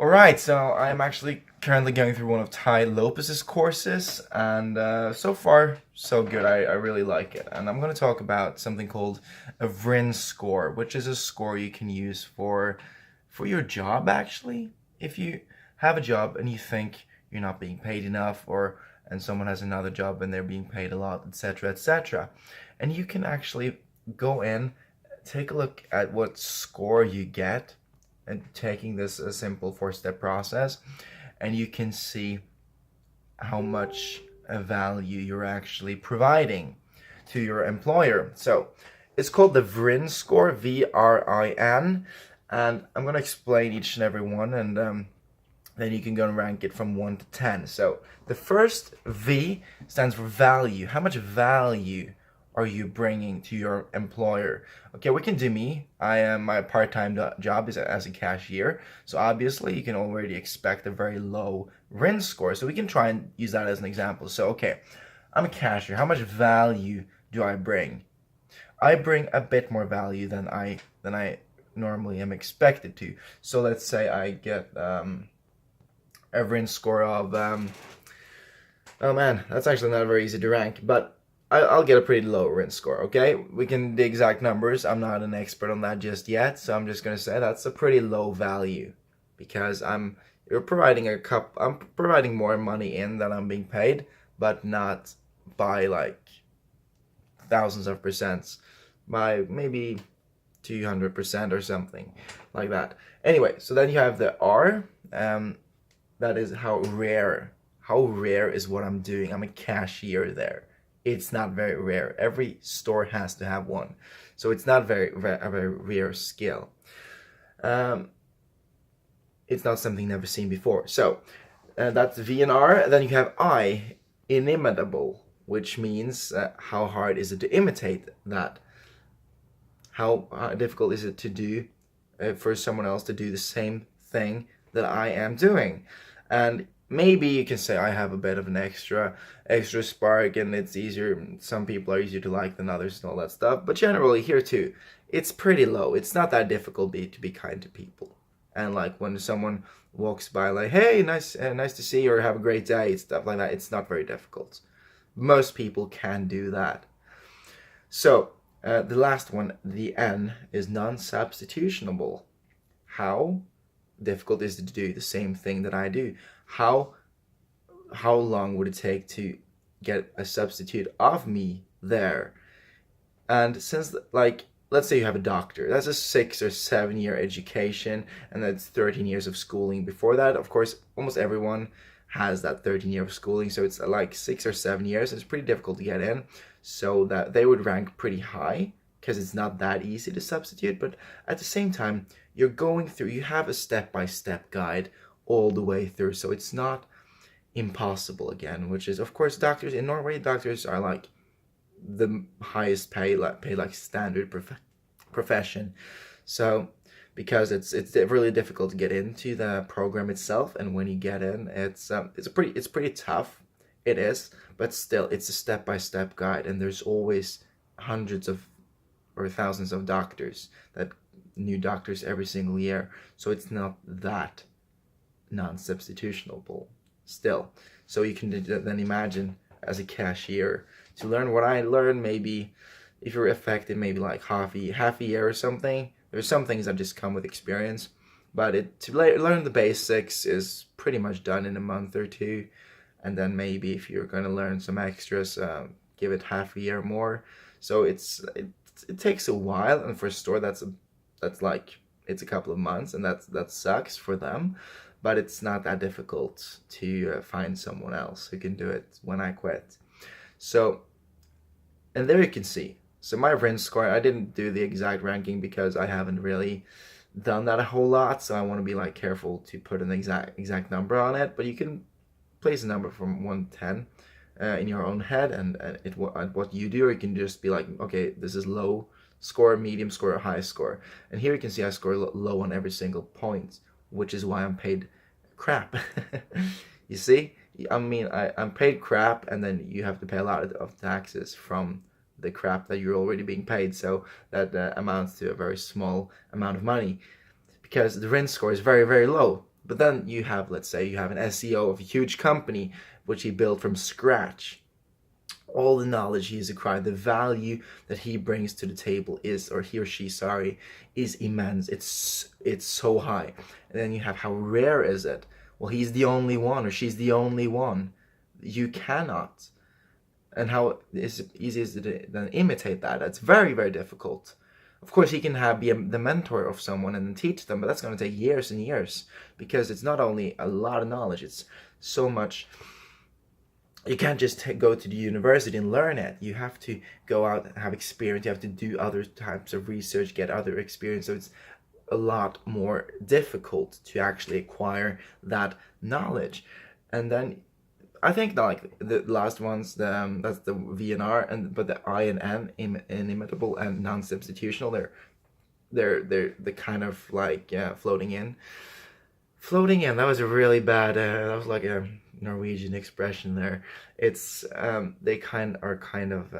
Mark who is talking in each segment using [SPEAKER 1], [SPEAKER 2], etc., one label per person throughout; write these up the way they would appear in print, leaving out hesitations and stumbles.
[SPEAKER 1] Alright, so I'm actually currently going through one of Ty Lopez's courses, and so far, so good. I really like it. And I'm going to talk about something called a VRIN score, which is a score you can use for your job, actually. If you have a job and you think you're not being paid enough, and someone has another job and they're being paid a lot, etc., etc., and you can actually go in, take a look at what score you get and taking this a simple four-step process, and you can see how much value you're actually providing to your employer. So it's called the VRIN score, VRIN, and I'm going to explain each and every one, and then you can go and rank it from 1 to 10. So the first V stands for value. How much value are you bringing to your employer? Okay, we can do me. My part-time job is as a cashier, so obviously you can already expect a very low VRIN score. So we can try and use that as an example. So okay, I'm a cashier. How much value do I bring? I bring a bit more value than I normally am expected to. So let's say I get a VRIN score of oh man, that's actually not very easy to rank, but I'll get a pretty low VRIN score, okay? We can the exact numbers. I'm not an expert on that just yet, so I'm just gonna say that's a pretty low value because I'm providing more money in than I'm being paid, but not by like thousands of percents, by maybe 200% or something like that. Anyway, so then you have the R, that is how rare is what I'm doing. I'm a cashier there. It's not very rare. Every store has to have one, so it's not a very rare skill. It's not something never seen before. So that's V and R. Then you have I, inimitable, which means how hard is it to imitate that? How difficult is it to do for someone else to do the same thing that I am doing? And maybe you can say I have a bit of an extra spark and it's easier. Some people are easier to like than others and all that stuff. But generally here too, it's pretty low. It's not that difficult to be kind to people. And like when someone walks by like, hey, nice to see you, or have a great day, stuff like that, it's not very difficult. Most people can do that. So the last one, the N, is non-substitutionable. How difficult is it to do the same thing that I do? How long would it take to get a substitute of me there? And since, like, let's say you have a doctor, that's a 6 or 7 year education, and that's 13 years of schooling before that. Of course, almost everyone has that 13 year of schooling, so it's like 6 or 7 years. It's pretty difficult to get in, so that they would rank pretty high because it's not that easy to substitute. But at the same time, you're going through, you have a step-by-step guide all the way through, so it's not impossible again, which is, of course, doctors in Norway, doctors are like the highest paid like standard profession. So because it's really difficult to get into the program itself, and when you get in, it's pretty tough. It is, but still, it's a step-by-step guide, and there's always hundreds of or thousands of new doctors every single year, so it's not that non-substitutionable still. So you can then imagine as a cashier to learn what I learned, maybe if you're effective, maybe like half a year or something. There's some things that just come with experience, but to learn the basics is pretty much done in a month or two, and then maybe if you're going to learn some extras, give it half a year more. So it takes a while, and for a store that's like it's a couple of months, and that sucks for them, but it's not that difficult to find someone else who can do it when I quit. So, and there you can see. So my VRIN score, I didn't do the exact ranking because I haven't really done that a whole lot, so I want to be like careful to put an exact number on it, but you can place a number from 1 to 10 in your own head, and what you do, or you can just be like, okay, this is low score, medium score, or high score. And here you can see I score low on every single point, which is why I'm paid crap. You see, I mean, I'm paid crap, and then you have to pay a lot of taxes from the crap that you're already being paid, so that amounts to a very small amount of money because the VRIN score is very, very low. But then you have, let's say, you have an SEO of a huge company, which he built from scratch. All the knowledge he's acquired, the value that he brings to the table is, or he or she, sorry, is immense. It's so high. And then you have, how rare is it? Well, he's the only one, or she's the only one. You cannot. And how easy is it to then imitate that? It's very, very difficult. Of course, he can be the mentor of someone and then teach them, but that's going to take years and years, because it's not only a lot of knowledge, it's so much. You can't just go to the university and learn it. You have to go out and have experience. You have to do other types of research, get other experience. So it's a lot more difficult to actually acquire that knowledge. And then I think that, like, the last ones, that's the VNR, but the I and N, inimitable and non-substitutional, they're kind of like floating in. Floating in. That was a really bad. That was like a Norwegian expression there. It's they are kind of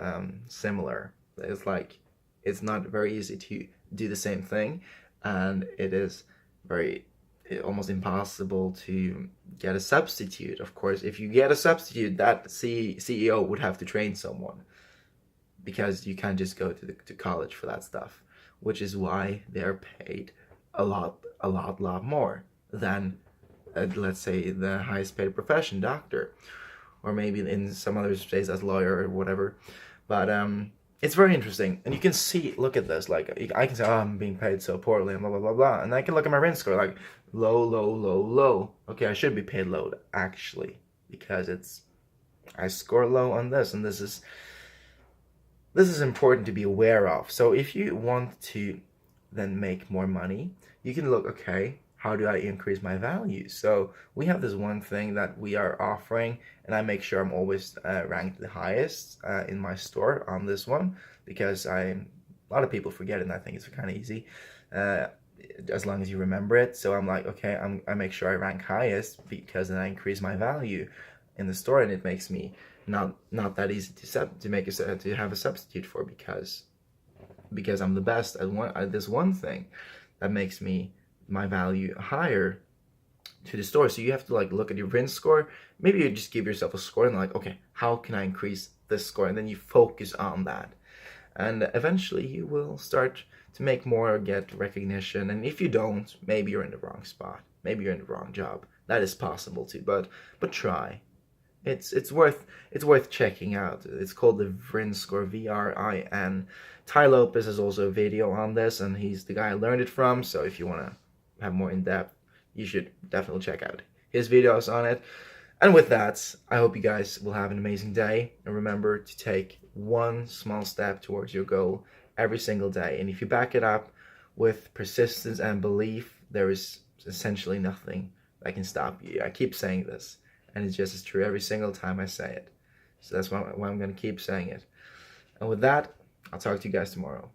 [SPEAKER 1] similar. It's like, it's not very easy to do the same thing, and it is almost impossible to get a substitute. Of course, if you get a substitute, that CEO would have to train someone, because you can't just go to college for that stuff, which is why they're paid a lot more than let's say the highest paid profession, doctor, or maybe in some other states as lawyer or whatever. But it's very interesting, and you can see, look at this, like, I can say, oh, I'm being paid so poorly and blah blah blah blah, and I can look at my VRIN score, like, low. Okay, I should be paid low, actually, because I score low on this, and this is important to be aware of. So if you want to then make more money, you can look, okay, how do I increase my value? So we have this one thing that we are offering, and I make sure I'm always ranked the highest in my store on this one, because a lot of people forget it, and I think it's kind of easy as long as you remember it. So I'm like, okay, I make sure I rank highest, because then I increase my value in the store, and it makes me not that easy to have a substitute for, because I'm the best at this one thing. That makes my value higher to the store. So you have to, like, look at your VRIN score. Maybe you just give yourself a score and, like, okay, how can I increase this score? And then you focus on that, and eventually you will start to make more, get recognition. And if you don't, maybe you're in the wrong spot, maybe you're in the wrong job. That is possible too, but try. It's worth checking out. It's called the VRIN score, VRIN. Ty Lopez has also a video on this, and he's the guy I learned it from. So if you want to have more in depth, you should definitely check out his videos on it. And with that, I hope you guys will have an amazing day, and remember to take one small step towards your goal every single day. And if you back it up with persistence and belief, there is essentially nothing that can stop you. I keep saying this, and it's just as true every single time I say it. So that's why I'm going to keep saying it. And with that, I'll talk to you guys tomorrow.